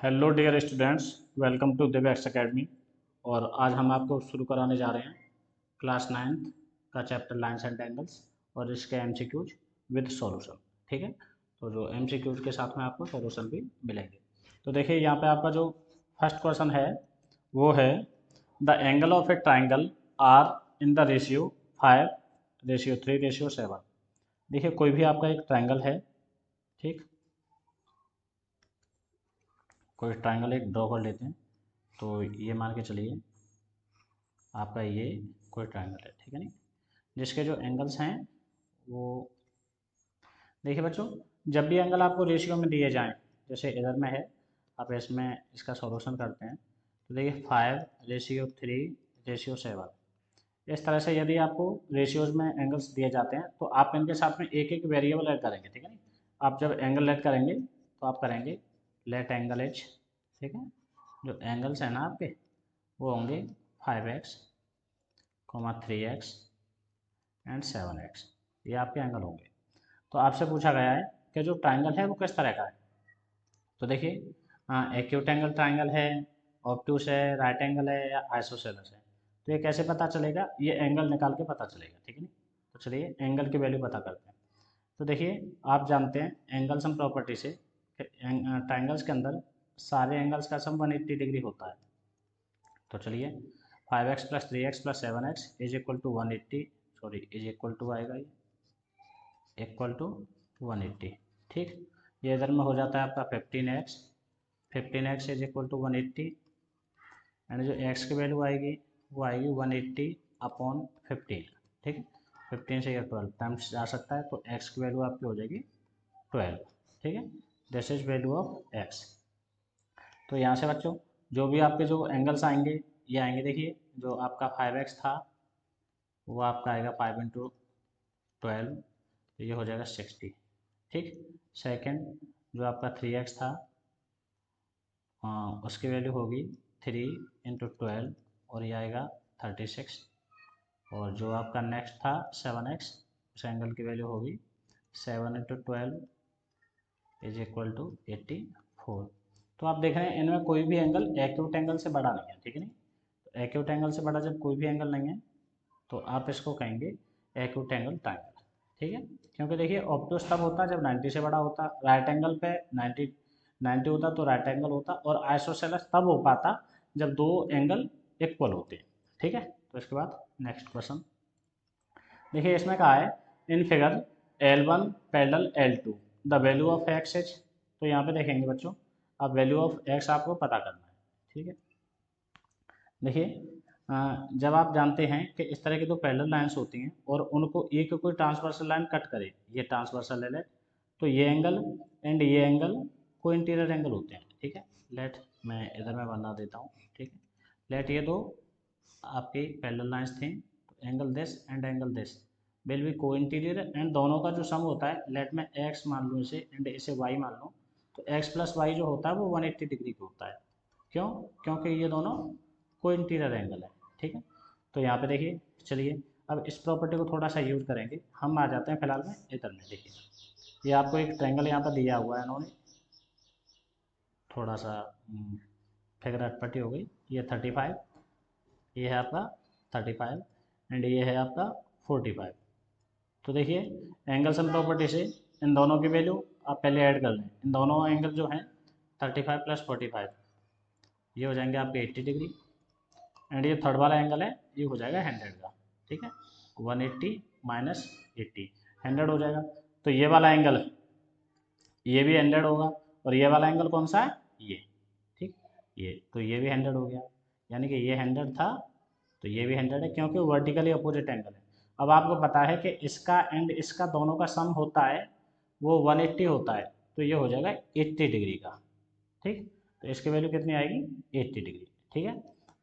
Hello dear students, welcome to दिव्याक्स academy. और आज हम आपको शुरू कराने जा रहे हैं क्लास नाइन्थ का चैप्टर लाइन्स एंड एंगल्स और इसके एमसीक्यूज विद सॉल्यूशन। ठीक है, तो जो एमसीक्यूज के साथ में आपको सॉल्यूशन भी मिलेंगे। तो देखिए यहाँ पे आपका जो फर्स्ट क्वेश्चन है वो है the angle of a triangle are in the ratio 5:3:7। देखिए कोई भी आपका एक ट्राइंगल है, ठीक, कोई ट्राइंगल एक ड्रॉ कर लेते हैं। तो ये मान के चलिए आपका ये कोई ट्राइंगल है, ठीक है नहीं, जिसके जो एंगल्स हैं वो देखिए बच्चों, जब भी एंगल आपको रेशियो में दिए जाएं, जैसे इधर में है, आप इसमें इसका सॉल्यूशन करते हैं तो देखिए 5:3:7। इस तरह से यदि आपको रेशियोज में एंगल्स दिए जाते हैं तो आप इनके साथ में एक एक वेरिएबल ऐड करेंगे, ठीक है नहीं। आप जब एंगल ऐड करेंगे तो आप करेंगे लेट एंगल एच, ठीक है। जो एंगल्स हैं ना आपके वो होंगे 5x, 3x एंड 7x, ये आपके एंगल होंगे। तो आपसे पूछा गया है कि जो ट्राइंगल है वो किस तरह का है। तो देखिए एक्यूट एंगल ट्राइंगल है, ऑब्टूस है, राइट एंगल है या आइसोसेलेस है। तो ये कैसे पता चलेगा, ये एंगल निकाल के पता चलेगा, ठीक है नहीं। तो चलिए एंगल की वैल्यू पता करते हैं। तो देखिए आप जानते हैं एंगल सम प्रॉपर्टी से ट्राइंगल्स के अंदर सारे एंगल्स का सम 180 डिग्री होता है। तो चलिए 5x+3x+7x is equal to 180, sorry is equal to आएगा ये इक्वल टू 180, ठीक। ये इधर में हो जाता है आपका 15x, 15x is equal to 180 and जो x की वैल्यू आएगी वो आएगी 180/15, ठीक। 15 से या 12 टाइम्स जा सकता है तो x की वैल्यू आपकी हो जाएगी 12, ठीक है। This is value of x। तो यहाँ से बच्चों जो भी आपके जो एंगल्स आएंगे ये आएंगे, देखिए जो आपका 5x था वो आपका आएगा 5 × 12, तो ये हो जाएगा 60, ठीक। सेकंड जो आपका 3x था उसकी वैल्यू होगी 3 × 12 और ये आएगा 36। और जो आपका नेक्स्ट था 7x, उस एंगल की वैल्यू होगी 7 × 12 इज इक्वल टू 84। तो आप देख रहे हैं इनमें कोई भी एंगल एक्यूट एंगल से बड़ा नहीं है, ठीक है नहीं। तो एक्यूट एंगल से बड़ा जब कोई भी एंगल नहीं है तो आप इसको कहेंगे एक्यूट एंगल ट्राइंगल, ठीक है। क्योंकि देखिए ऑब्टूस तब होता है जब 90 से बड़ा होता, राइट एंगल पे 90 होता तो राइट एंगल होता, और आइसोसेलेस तब हो पाता जब दो एंगल इक्वल होते, ठीक है। तो इसके बाद नेक्स्ट क्वेश्चन देखिए, इसमें कहा है in figure L1 parallel L2 the value of x is. तो यहाँ पे देखेंगे बच्चों, अब वैल्यू ऑफ एक्स आपको पता करना है, ठीक है। देखिए जब आप जानते हैं कि इस तरह की दो पैरेलल लाइंस होती हैं और उनको एक कोई ट्रांसवर्सल लाइन कट करे, ये ट्रांसवर्सल है, तो ये एंगल एंड ये एंगल को इंटीरियर एंगल होते हैं, ठीक है। लेट मैं इधर में बना देता हूँ, ठीक है। लेट ये दो आपकी पैरेलल लाइंस थी, तो angle this and angle this will be को इंटीरियर एंड दोनों का जो सम होता है, लेट मैं एक्स मान लूँ इसे एंड इसे वाई मान लूँ, तो एक्स प्लस वाई जो होता है वो 180 डिग्री का होता है। क्यों? क्योंकि ये दोनों को इंटीरियर एंगल है, ठीक है। तो यहाँ पे देखिए चलिए अब इस प्रॉपर्टी को थोड़ा सा यूज करेंगे, हम आ जाते हैं फिलहाल में इधर में। देखिए ये आपको एक ट्रायंगल यहाँ पर दिया हुआ है इन्होंने, थोड़ा सा फिगर अटपटी हो गई। ये 35, ये है आपका 35 एंड ये है आपका 45। तो देखिए एंगल सम प्रॉपर्टी से इन दोनों की वैल्यू आप पहले ऐड कर लें। इन दोनों एंगल जो हैं 35 + 45 ये हो जाएंगे आपके 80 डिग्री एंड ये थर्ड वाला एंगल है ये हो जाएगा 100 का, ठीक है। 180 - 80 100 हो जाएगा। तो ये वाला एंगल ये भी 100 होगा और ये वाला एंगल कौन सा है, ये, ठीक। ये तो ये भी 100 हो गया, यानी कि ये 100 था तो ये भी 100 है, क्योंकि वर्टिकली अपोजिट एंगल है। अब आपको पता है कि इसका एंड इसका दोनों का सम होता है वो 180 होता है, तो ये हो जाएगा 80 डिग्री का, ठीक। तो इसकी वैल्यू कितनी आएगी, 80 डिग्री, ठीक है।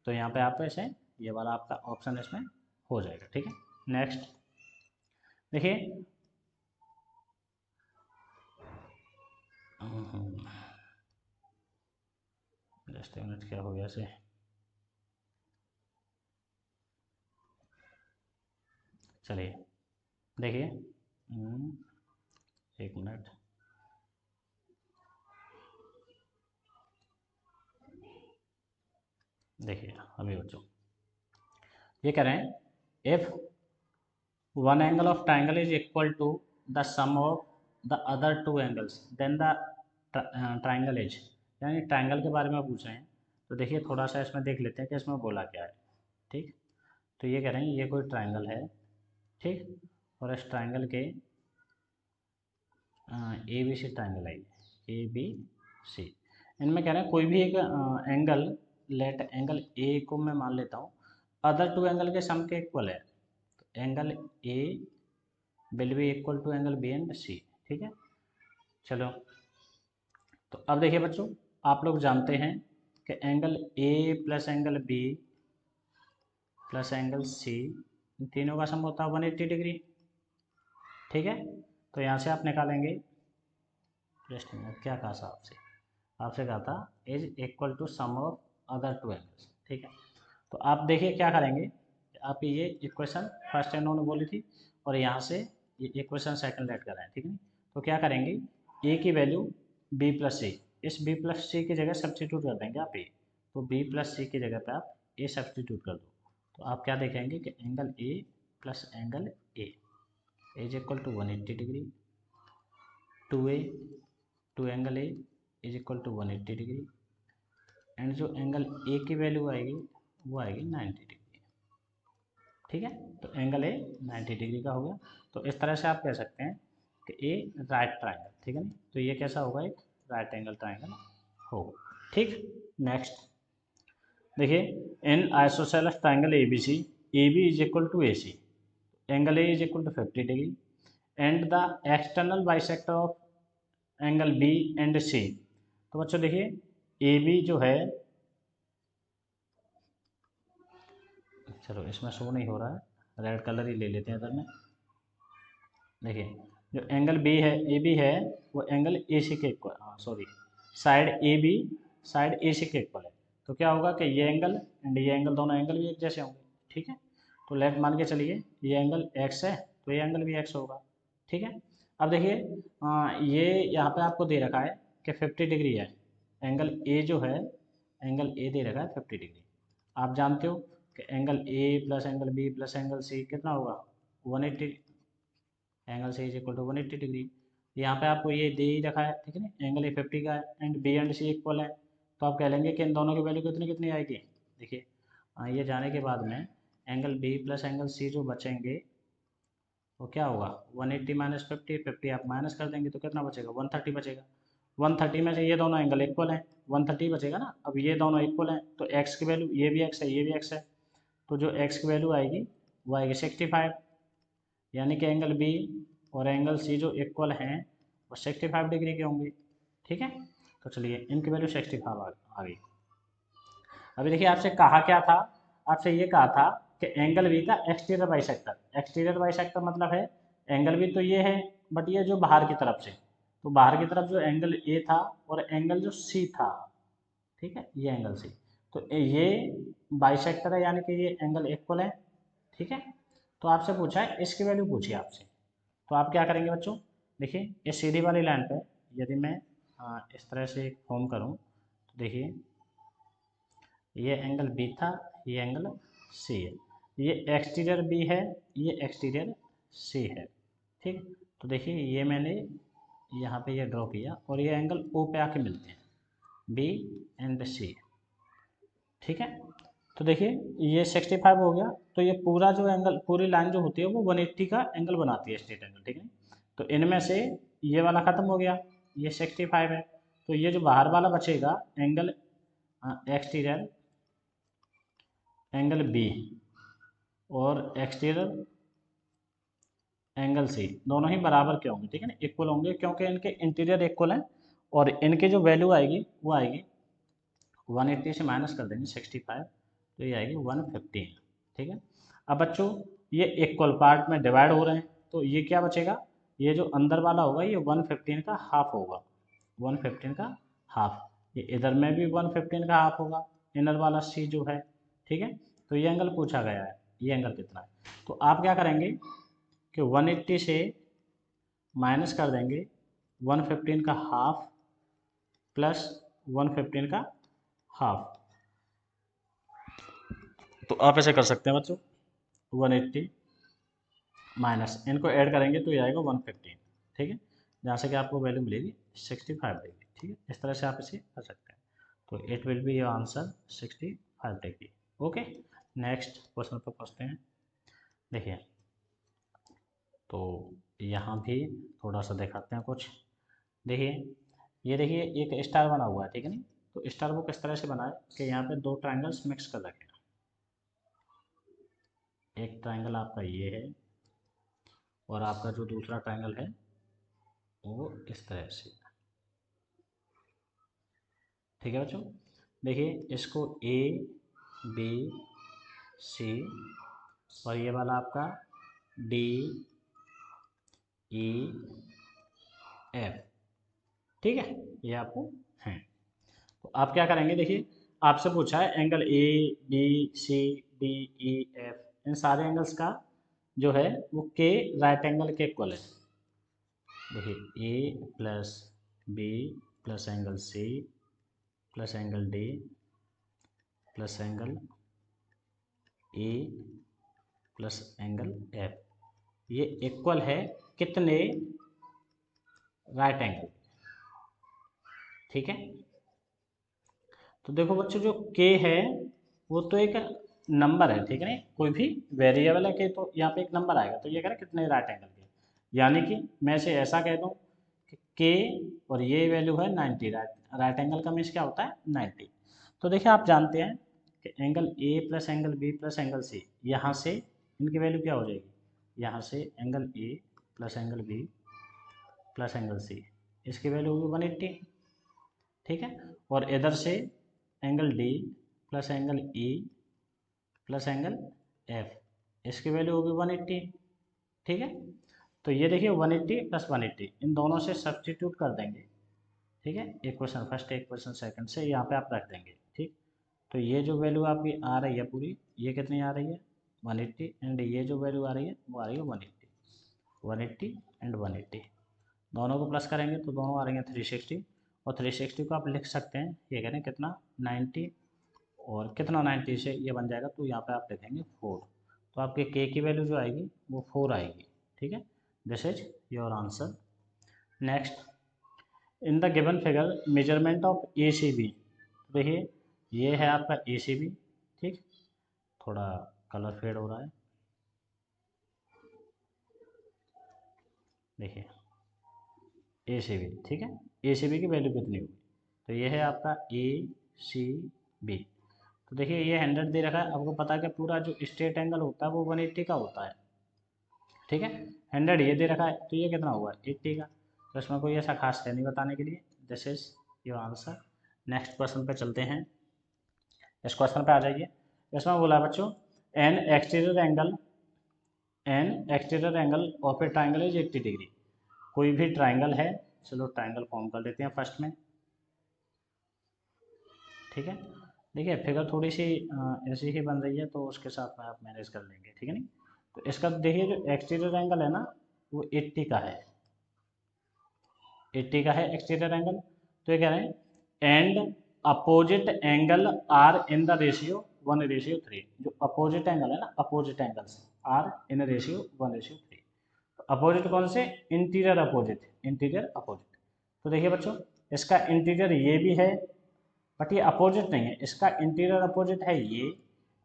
तो यहाँ पे आप ऐसे ये वाला आपका ऑप्शन इसमें हो जाएगा, ठीक है। नेक्स्ट देखिए जस्ट मिनट, क्या हो गया से, चलिए देखिए एक मिनट, देखिए अभी बच्चों ये कह रहे हैं if one angle of triangle is equal to the sum of the other two angles then the triangle is, यानी ट्राइंगल के बारे में पूछ रहे हैं। तो देखिए थोड़ा सा इसमें देख लेते हैं कि इसमें बोला क्या है। ठीक, तो ये कह रहे हैं ये कोई ट्राइंगल है, ठीक, और इस ट्राइंगल के ए बी सी ट्राइंगल है, ए बी सी, इनमें कह रहे हैं कोई भी एक एंगल, लेट एंगल ए को मैं मान लेता हूँ अदर टू एंगल के सम के इक्वल है, angle A will be equal to angle B and C. ठीक है, चलो तो अब देखिए बच्चों आप लोग जानते हैं कि angle A plus angle B plus angle C, इन तीनों का सम होता है 180 डिग्री। ठीक है, तो यहाँ से आप निकालेंगे, जस्ट क्या कहा था आपसे कहा था is equal to sum of other two angles. ठीक है, तो आप देखिए क्या करेंगे, आप ये इक्वेशन फर्स्ट इन्होंने बोली थी और यहाँ से ये इक्वेशन सेकंड ऐड कर रहे हैं। ठीक है, तो क्या करेंगे, ए की वैल्यू बी प्लस सी, इस बी प्लस सी की जगह सब्सटीट्यूट कर देंगे आप ए, तो बी प्लस सी की जगह पे आप ए सब्सटीट्यूट कर दो, तो आप क्या देखेंगे कि angle A plus angle A is equal to 180 degree, two A two angle A is equal to 180 degree, and जो एंगल ए की वैल्यू आएगी वो आएगी 90 डिग्री। ठीक है, तो एंगल ए 90 डिग्री का हो गया। तो इस तरह से आप कह सकते हैं कि ए राइट ट्राइंगल, ठीक है ना, तो ये कैसा होगा, एक राइट एंगल ट्राइंगल होगा। ठीक, नेक्स्ट देखिए in isosceles triangle A B C, A B is equal to A C, angle A is equal to 50 degree and the external bisector of angle B and C. तो बच्चों देखिए A B जो है, चलो इसमें show नहीं हो रहा है, रेड कलर ही ले लेते हैं इधर में। देखिए जो एंगल बी है, ए बी है, वो एंगल ए सी के equal, sorry side A B side A C के इक्वल है। तो क्या होगा कि ये एंगल एंड ये एंगल, दोनों एंगल भी एक जैसे होंगे। ठीक है, तो लेट मान के चलिए ये एंगल एक्स है तो ये एंगल भी एक्स होगा। ठीक है, अब देखिए ये यहाँ पे आपको दे रखा है कि 50 डिग्री है, एंगल ए जो है, एंगल ए दे रखा है 50 डिग्री। आप जानते हो कि angle A plus angle B plus angle C कितना होगा, 180, angle C is equal to 180 degree. यहाँ पे आपको ये दे ही रखा है, ठीक है ना, एंगल ए 50 का है and B and C equal है, तो आप कह लेंगे कि इन दोनों की वैल्यू कितनी कितनी आएगी। देखिए ये जाने के बाद में angle B plus angle C जो बचेंगे वो क्या होगा, 180 माइनस 50, 50 आप माइनस कर देंगे तो कितना बचेगा, 130 बचेगा। 130 में से ये दोनों एंगल इक्वल हैं, 130 बचेगा ना। अब ये दोनों इक्वल हैं तो एक्स की वैल्यू, ये भी एक्स है ये भी एक्स है, तो जो एक्स की वैल्यू आएगी वो आएगी 65, यानी कि एंगल बी और एंगल सी जो इक्वल हैं वो 65 डिग्री के होंगे। ठीक है, तो चलिए इनकी वैल्यू 65 आ गई। अभी देखिए आपसे कहा क्या था, आपसे ये कहा था कि एंगल बी का एक्सटीरियर बाइसेक्टर, एक्सटीरियर बाइसेक्टर मतलब है एंगल बी तो ये है बट ये जो बाहर की तरफ से, तो बाहर की तरफ जो एंगल ए था और एंगल जो सी था, ठीक है, ये एंगल सी, तो ये बाइसेक्टर है यानी कि ये एंगल इक्वल है। ठीक है, तो आपसे पूछा है इसकी वैल्यू पूछी आपसे, तो आप क्या करेंगे बच्चों, देखिए इस सीधी वाली लाइन पे यदि मैं इस तरह से एक फॉर्म करूं तो देखिए ये एंगल बी था, ये एंगल सी है, ये एक्सटीरियर बी है, ये एक्सटीरियर सी है। ठीक, तो देखिए ये मैंने यहाँ पे ये ड्रॉ किया और ये एंगल ओ पे आके मिलते हैं, बी एंड सी। ठीक है, तो देखिए ये 65 हो गया, तो ये पूरा जो एंगल, पूरी लाइन जो होती है वो 180 का एंगल बनाती है, स्ट्रेट एंगल। ठीक है, तो इनमें से ये वाला ख़त्म हो गया, ये 65 है, तो ये जो बाहर वाला बचेगा एंगल एक्सटीरियर, एंगल बी और एक्सटीरियर एंगल सी, दोनों ही बराबर के होंगे। ठीक है ना, इक्वल होंगे क्योंकि इनके इंटीरियर इक्वल हैं और इनकी जो वैल्यू आएगी वो आएगी 180 से माइनस कर देंगे 65, तो ये आएगी 115। ठीक है, अब बच्चों ये इक्वल पार्ट में डिवाइड हो रहे हैं तो ये क्या बचेगा, ये जो अंदर वाला होगा ये 115 का हाफ होगा, 115 का हाफ, ये इधर में भी 115 का हाफ होगा, इनर वाला सी जो है। ठीक है, तो ये एंगल पूछा गया है, ये एंगल कितना है, तो आप क्या करेंगे कि 180 से माइनस कर देंगे 115 का हाफ प्लस 115 का हाफ, तो आप ऐसे कर सकते हैं बच्चों, 180 माइनस, इनको ऐड करेंगे तो ये आएगा 115, ठीक है, जहाँ से कि आपको वैल्यू मिलेगी 65 डिग्री, ठीक है। इस तरह से आप इसे कर सकते हैं। तो it will be your answer 65 degree. Okay, next question पर पहुँचते हैं। देखिए, तो यहाँ भी थोड़ा सा दिखाते हैं कुछ। देखिए, ये देखिए एक स्टार बना हुआ है, ठीक है नहीं। तो स्टार को किस तरह से बनाए कि यहाँ पे दो ट्रायंगल्स मिक्स कर रखे हैं। एक ट्रायंगल आपका ये है और आपका जो दूसरा ट्रायंगल है वो इस तरह से, ठीक है बच्चों। देखिए, इसको ए बी सी और ये वाला आपका डी ई एफ, ठीक है, ये आपको है। तो आप क्या करेंगे, देखिए आपसे पूछा है angle A B C D E F, इन सारे एंगल्स का जो है वो के राइट एंगल के इक्वल है। देखिए, A plus B plus angle C plus angle D plus angle A plus angle F, ये इक्वल है कितने राइट एंगल, ठीक है। तो देखो बच्चों, जो के है वो तो एक नंबर है, ठीक है नहीं, कोई भी वेरिएबल है के, तो यहाँ पे एक नंबर आएगा, तो ये कह रहा है कितने राइट एंगल के, यानी कि मैं इसे ऐसा कह दूँ कि के और ये वैल्यू है 90, राइट एंगल का मीन्स क्या होता है 90। तो देखिए, आप जानते हैं कि angle A plus angle B plus angle C, यहाँ से इनकी वैल्यू क्या हो जाएगी, यहाँ से angle A plus angle B plus angle C, इसकी वैल्यू होगी 180, ठीक है। और इधर से angle D plus angle E plus angle F, इसकी वैल्यू होगी 180, ठीक है। तो ये देखिए 180 प्लस 180, इन दोनों से सब्सटीट्यूट कर देंगे, ठीक है, इक्वेशन फर्स्ट इक्वेशन सेकंड से यहाँ पे आप रख देंगे, ठीक। तो ये जो वैल्यू आपकी आ रही है पूरी, ये कितनी आ रही है 180, एंड ये जो वैल्यू आ रही है वो आ रही है 180 एंड 180, दोनों को प्लस करेंगे तो दोनों आ रही हैं 360, और 360 को आप लिख सकते हैं, ये कह रहे हैं कितना 90, और कितना 90 से ये बन जाएगा, तो यहाँ पे आप लिखेंगे 4, तो आपके के की वैल्यू जो आएगी वो 4 आएगी, ठीक है। This is your answer. Next, in the given figure measurement of A C B, देखिए ये है आपका ए सी बी, ठीक, थोड़ा कलर फेड हो रहा है, देखिए ए सी बी, ठीक है, ए सी बी की वैल्यू कितनी होगी, तो ये है आपका ए सी बी। तो देखिए ये 100 दे रखा है, आपको पता है कि पूरा जो स्ट्रेट एंगल होता है वो 180 का होता है, ठीक है। 100 ये दे रखा है, तो ये कितना हुआ 80 का, तो इसमें कोई ऐसा खास है नहीं बताने के लिए। This is your answer. Next question पे चलते हैं, इस क्वेश्चन पे आ जाइए। इसमें बोला बच्चों, N exterior angle of a triangle is 80 degree, कोई भी ट्राइंगल है, चलो ट्राइंगल फॉर्म कर लेते हैं फर्स्ट में, ठीक है। देखिए फिगर थोड़ी सी ऐसी ही बन रही है, तो उसके साथ में आप मैनेज कर लेंगे, ठीक है नहीं। तो इसका देखिए जो एक्सटीरियर एंगल है ना वो 80 का है, 80 का है एक्सटीरियर एंगल, तो ये कह रहे हैं and opposite angle are in the ratio 1:3, जो अपोजिट एंगल है ना, opposite angles are in ratio 1:3, opposite कौन से, इंटीरियर अपोजिट, इंटीरियर अपोजिट। तो देखिए बच्चों, इसका इंटीरियर ये भी है, बट ये अपोजिट नहीं है, इसका इंटीरियर अपोजिट है ये,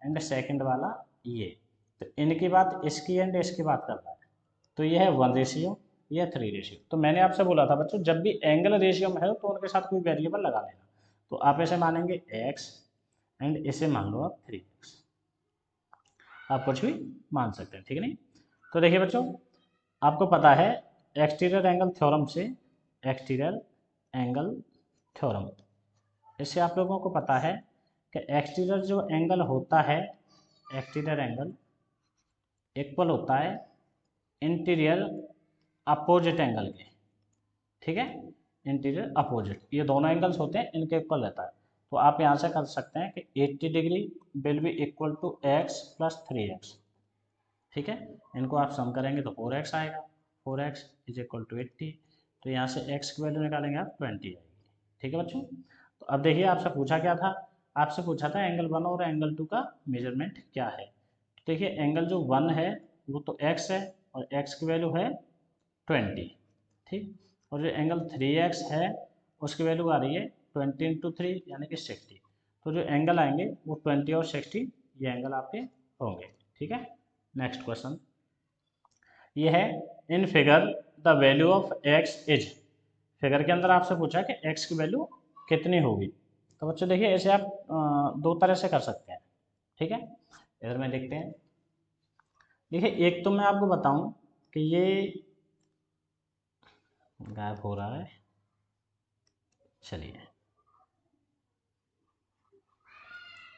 एंड सेकंड वाला ये, तो इनकी बात इसकी एंड इसकी बात कर रहा है, तो ये है 1:, ये 3:। तो मैंने आपसे बोला था बच्चों, जब भी एंगल रेशियो में है तो उनके साथ कोई वेरिएबल लगा लेना, तो आप ऐसे मानेंगे x एंड इसे मान लो आप 3x, आप कुछ भी मान सकते हैं, ठीक है नहीं। तो देखिए बच्चों, आपको पता है एक्सटीरियर एंगल थ्योरम से, एक्सटीरियर एंगल थ्योरम, इससे आप लोगों को पता है कि एक्सटीरियर जो एंगल होता है, एक्सटीरियर एंगल इक्वल होता है इंटीरियर अपोजिट एंगल के, ठीक है, इंटीरियर अपोजिट, ये दोनों एंगल्स होते हैं इनके इक्वल रहता है। तो आप यहाँ से कर सकते हैं कि 80 degree will be equal to x plus 3x, ठीक है, इनको आप सम करेंगे तो 4x आएगा, 4x इज इक्वल टू 80, तो यहाँ से x की वैल्यू निकालेंगे आप 20 आएगी, ठीक है बच्चों। तो अब देखिए आपसे पूछा क्या था आपसे पूछा था एंगल 1 और एंगल 2 का मेजरमेंट क्या है। देखिए एंगल जो 1 है वो तो x है और x की वैल्यू है 20, ठीक। और जो एंगल 3x है उसकी वैल्यू आ रही है 20 इंटू 3 यानी कि 60। तो जो एंगल आएंगे वो 20 और 60 ये एंगल आपके होंगे, ठीक है। नेक्स्ट क्वेश्चन ये है in figure the value of x is. Figure के अंदर आपसे पूछा कि x की वैल्यू कितनी होगी। तो बच्चों देखिए ऐसे आप दो तरह से कर सकते हैं, ठीक है। इधर में देखते हैं। देखिए एक तो मैं आपको बताऊं कि ये गायब हो रहा है, चलिए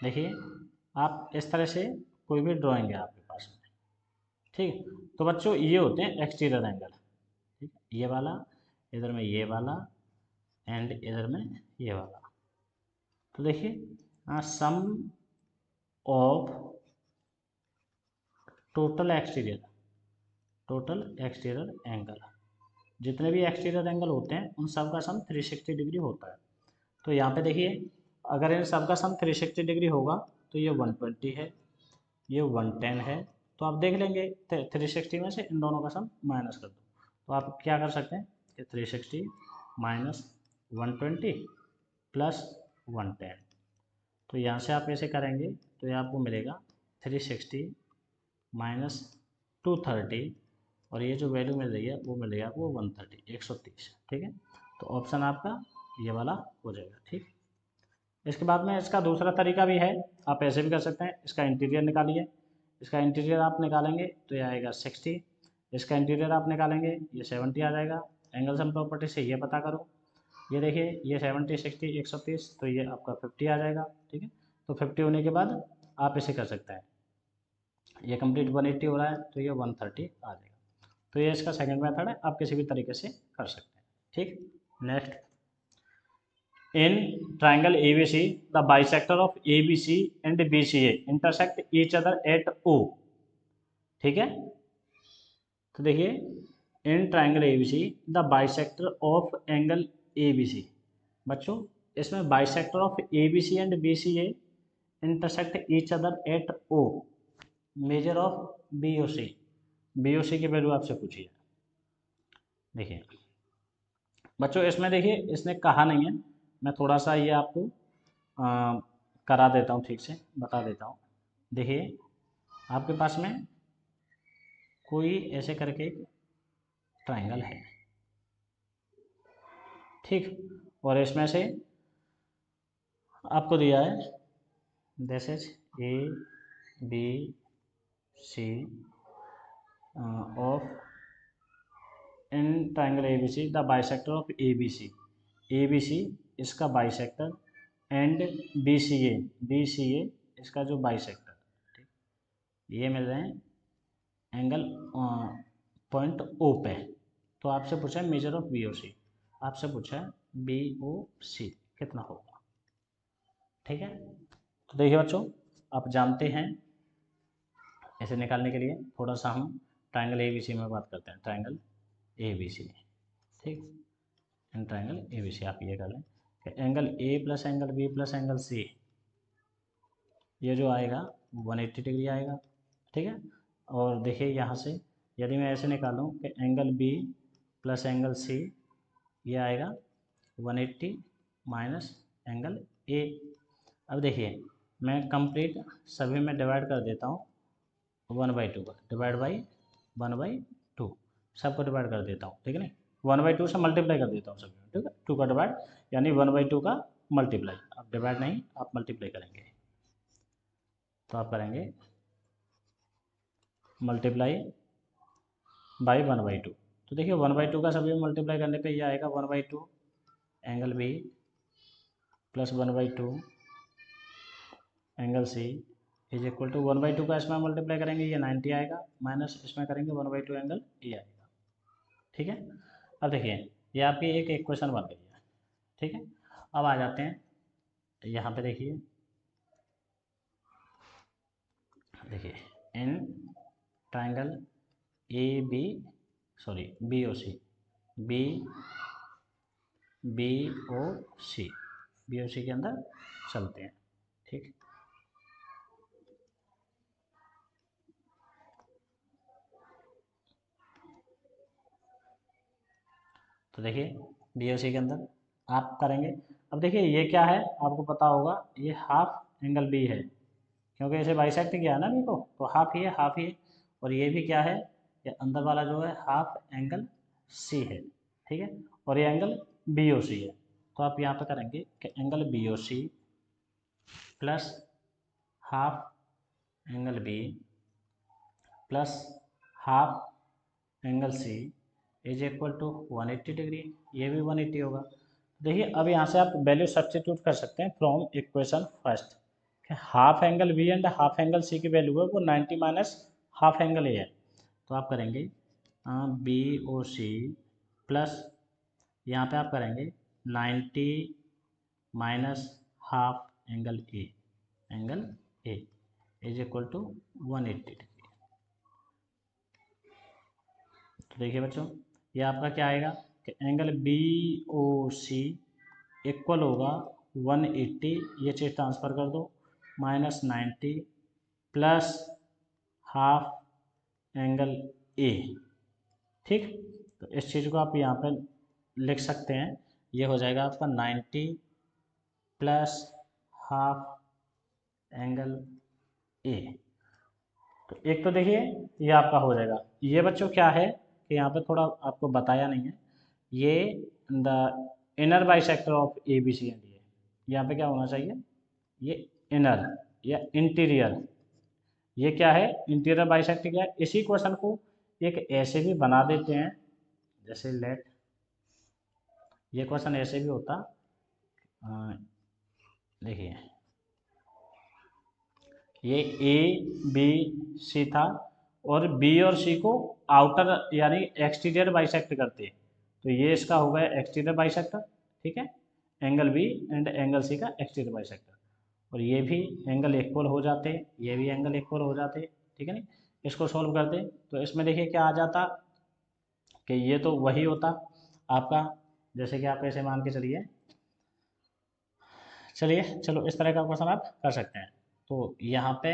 देखिए आप इस तरह से कोई भी ड्राइंग है आपके पास में, ठीक। तो बच्चों ये होते हैं एक्सटीरियर एंगल, ठीक। ये वाला, इधर में ये वाला एंड इधर में ये वाला। तो देखिए सम ऑफ टोटल एक्सटीरियर एंगल, जितने भी एक्सटीरियर एंगल होते हैं उन सब का सम 360 डिग्री होता है। तो यहाँ पे देखिए अगर इन सब का सम 360 डिग्री होगा तो ये 120 है, ये 110 है। तो आप देख लेंगे 360 में से इन दोनों का सम माइनस कर दो। तो आप क्या कर सकते हैं कि 360 माइनस 120 प्लस 110। तो यहाँ से आप ऐसे करेंगे तो ये आपको मिलेगा 360 माइनस 230 और ये जो वैल्यू मिल रही है वो मिल रही है आपको 130, 130, ठीक है। तो ऑप्शन आपका ये वाला हो जाएगा, ठीक। इसके बाद में इसका दूसरा तरीका भी है, आप ऐसे भी कर सकते हैं। इसका इंटीरियर निकालिए, इसका इंटीरियर आप निकालेंगे तो ये आएगा 60, इसका इंटीरियर आप निकालेंगे ये 70 आ जाएगा। एंगल सम प्रॉपर्टी से ये पता करो, ये देखिए ये 70 60 130 तो ये आपका 50 आ जाएगा, ठीक है। तो 50 होने के बाद आप इसे कर सकते हैं, ये कंप्लीट 180 हो रहा है तो ये 130 आ जाएगा। तो ये इसका सेकंड मेथड है, आप किसी भी तरीके से कर सकते हैं, ठीक। Next in triangle ABC the bisector of ABC and BCA intersect each other at O, ठीक है। तो देखिए in triangle ABC the bisector of angle ABC, बच्चों इसमें bisector of ABC and BCA intersect each other at O, measure of BOC की value आपसे पूछी है। देखिए बच्चों इसमें देखिए इसने कहा नहीं है, मैं थोड़ा सा ये आपको करा देता हूँ, ठीक से बता देता हूँ। देखिए आपके पास में कोई ऐसे करके एक ट्राइंगल है, ठीक। और इसमें से आपको दिया है this is ABC of in triangle ABC the bisector of ABC इसका बाइसेक्टर एंड BCA इसका जो बाइसेक्टर, ठीक। ये मिल रहे हैं एंगल पॉइंट O पे। तो आपसे पूछा है मेजर ऑफ BOC, आपसे पूछा है BOC कितना होगा, ठीक है। तो देखिए बच्चों आप जानते हैं ऐसे निकालने के लिए थोड़ा सा हम ट्राइंगल ABC में बात करते हैं। ट्राइंगल ABC, ठीक। इन ट्राइंगल ABC आप ये कर लें कि angle A plus angle B plus angle C ये जो आएगा 180 डिग्री आएगा, ठीक है। और देखिए यहाँ से यदि मैं ऐसे निकालूँ कि angle B plus angle C ये आएगा 180 माइनस एंगल A। अब देखिए मैं कंप्लीट सभी में डिवाइड कर देता हूँ 1/2 का, डिवाइड बाई 1/2 सबको डिवाइड कर देता हूँ, ठीक है। नहीं 1/2 से मल्टीप्लाई कर देता हूँ सभी में, ठीक है। 2 का डिवाइड यानी 1/2 का मल्टीप्लाई, आप डिवाइड नहीं आप मल्टीप्लाई करेंगे। तो आप करेंगे मल्टीप्लाई बाई 1/2। तो देखिए 1/2 का सभी में मल्टीप्लाई करने पे ये आएगा 1/2 angle B plus 1/2 angle C is equal to 1/2 का इसमें मल्टीप्लाई करेंगे ये 90 आएगा, माइनस इसमें करेंगे 1/2 एंगल E आएगा, ठीक है। अब देखिए ये आपकी एक इक्वेशन बन गई है, ठीक है। अब आ जाते हैं यहाँ पे, देखिए इन ट्राइंगल BOC के अंदर चलते हैं। ठीक। तो देखिए बी और सी के अंदर आप करेंगे। अब देखिए ये क्या है, आपको पता होगा ये हाफ एंगल बी है, क्योंकि इसे बाइसेक्ट किया है ना बी को, तो हाफ ही है हाफ ही है। और ये भी क्या है, ये अंदर वाला जो है हाफ एंगल सी है, ठीक है। और ये एंगल बी ओ सी है। तो आप यहाँ पे करेंगे कि angle B O C plus half angle B plus half angle C is equal to 180 degree. ये भी 180 होगा। देखिए अब यहाँ से आप वैल्यू सब्स्टिट्यूट कर सकते हैं from equation first. Half angle B and half angle C की वैल्यू है वो 90 माइनस हाफ एंगल ए है। तो आप करेंगे बी ओ सी प्लस यहाँ पे आप करेंगे 90 minus half angle A is equal to 180 degree. तो देखिए बच्चों ये आपका क्या आएगा कि angle B O C equal होगा 180, ये चीज़ ट्रांसफ़र कर दो, minus 90 plus half angle A, ठीक। तो इस चीज़ को आप यहाँ पर लिख सकते हैं, ये हो जाएगा आपका 90 प्लस हाफ एंगल ए। तो एक तो देखिए ये आपका हो जाएगा। ये बच्चों क्या है कि यहाँ पे थोड़ा आपको बताया नहीं है, ये the inner bisector of A B C and A, यहाँ पे क्या होना चाहिए, ये इनर या इंटीरियर। ये क्या है, इंटीरियर बाइसेक्टर क्या है। इसी क्वेश्चन को एक ऐसे भी बना देते हैं, जैसे लेट ये क्वेश्चन ऐसे भी होता, देखिए ये ए बी सी था और बी और सी को आउटर यानी एक्सटीरियर बाइसेक्ट करते, तो ये इसका हो गया एक्सटीरियर बाइसेक्टर, ठीक है। Angle B and angle C का एक्सटीरियर बाइसेक्टर, और ये भी एंगल इक्वल हो जाते, ये भी एंगल इक्वल हो जाते, ठीक है नहीं। इसको सॉल्व करते तो इसमें देखिए क्या आ जाता कि ये तो वही होता आपका, जैसे कि आप ऐसे मान के चलिए, चलो इस तरह का क्वेश्चन आप कर सकते हैं। तो यहाँ पे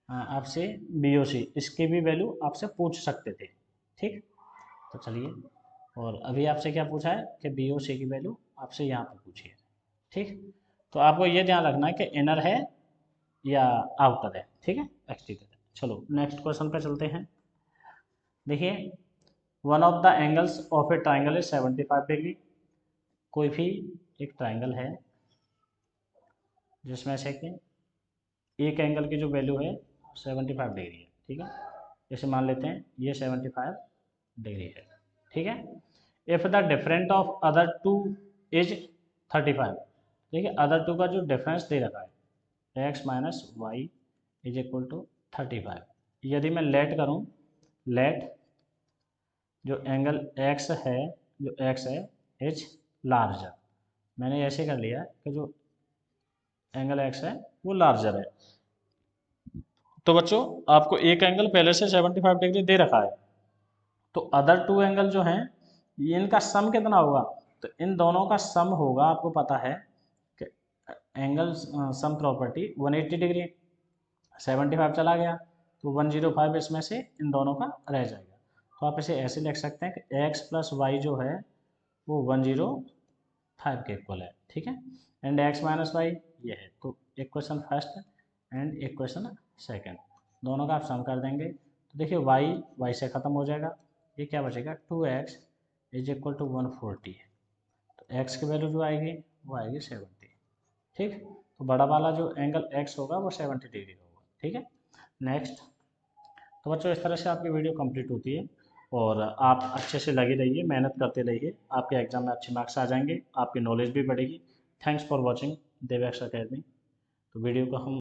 आपसे बी ओ सी इसकी भी वैल्यू आपसे पूछ सकते थे, ठीक। तो चलिए, और अभी आपसे क्या पूछा है कि बी ओ सी की वैल्यू आपसे यहाँ पर पूछी है, ठीक। तो आपको ये ध्यान रखना है कि इनर है या आउटर है, ठीक है, एक्सटीरियर है। चलो नेक्स्ट क्वेश्चन पे चलते हैं। देखिए one of the angles of a triangle is 75 degree. कोई भी एक ट्राइंगल है जिसमें से कि एक एंगल की जो वैल्यू है 75 डिग्री है, ठीक है। जैसे मान लेते हैं ये 75 डिग्री है, ठीक है। If the different of other two is 35, देखिए अदर टू का जो डिफरेंस दे रखा है x minus y is equal to 35। यदि मैं लेट करूं, लेट जो एंगल x है, जो x है इज लार्जर, मैंने ऐसे कर लिया कि जो एंगल x है वो लार्जर है। तो बच्चों आपको एक एंगल पहले से 75 डिग्री दे रखा है, तो अदर टू एंगल जो हैं इनका सम कितना होगा, तो इन दोनों का सम होगा, आपको पता है कि एंगल सम प्रॉपर्टी 180 डिग्री, 75 चला गया तो 105 इसमें से इन दोनों का रह जाएगा। तो आप इसे ऐसे लिख सकते हैं कि x प्लस वाई जो है वो 105 के इक्वल है, ठीक है। एंड x माइनस वाई ये है। तो equation first and equation second दोनों का आप सम कर देंगे, तो देखिए y से ख़त्म हो जाएगा, ये क्या बचेगा 2x इज इक्वल टू 140। तो x की वैल्यू जो आएगी वो आएगी 70, ठीक। तो बड़ा वाला जो एंगल x होगा वो 70 डिग्री होगा, ठीक है। नेक्स्ट, तो बच्चों इस तरह से आपकी वीडियो कंप्लीट होती है, और आप अच्छे से लगे रहिए, मेहनत करते रहिए, आपके एग्जाम में अच्छे मार्क्स आ जाएंगे, आपकी नॉलेज भी बढ़ेगी। Thanks for watching Devex academy. तो वीडियो को हम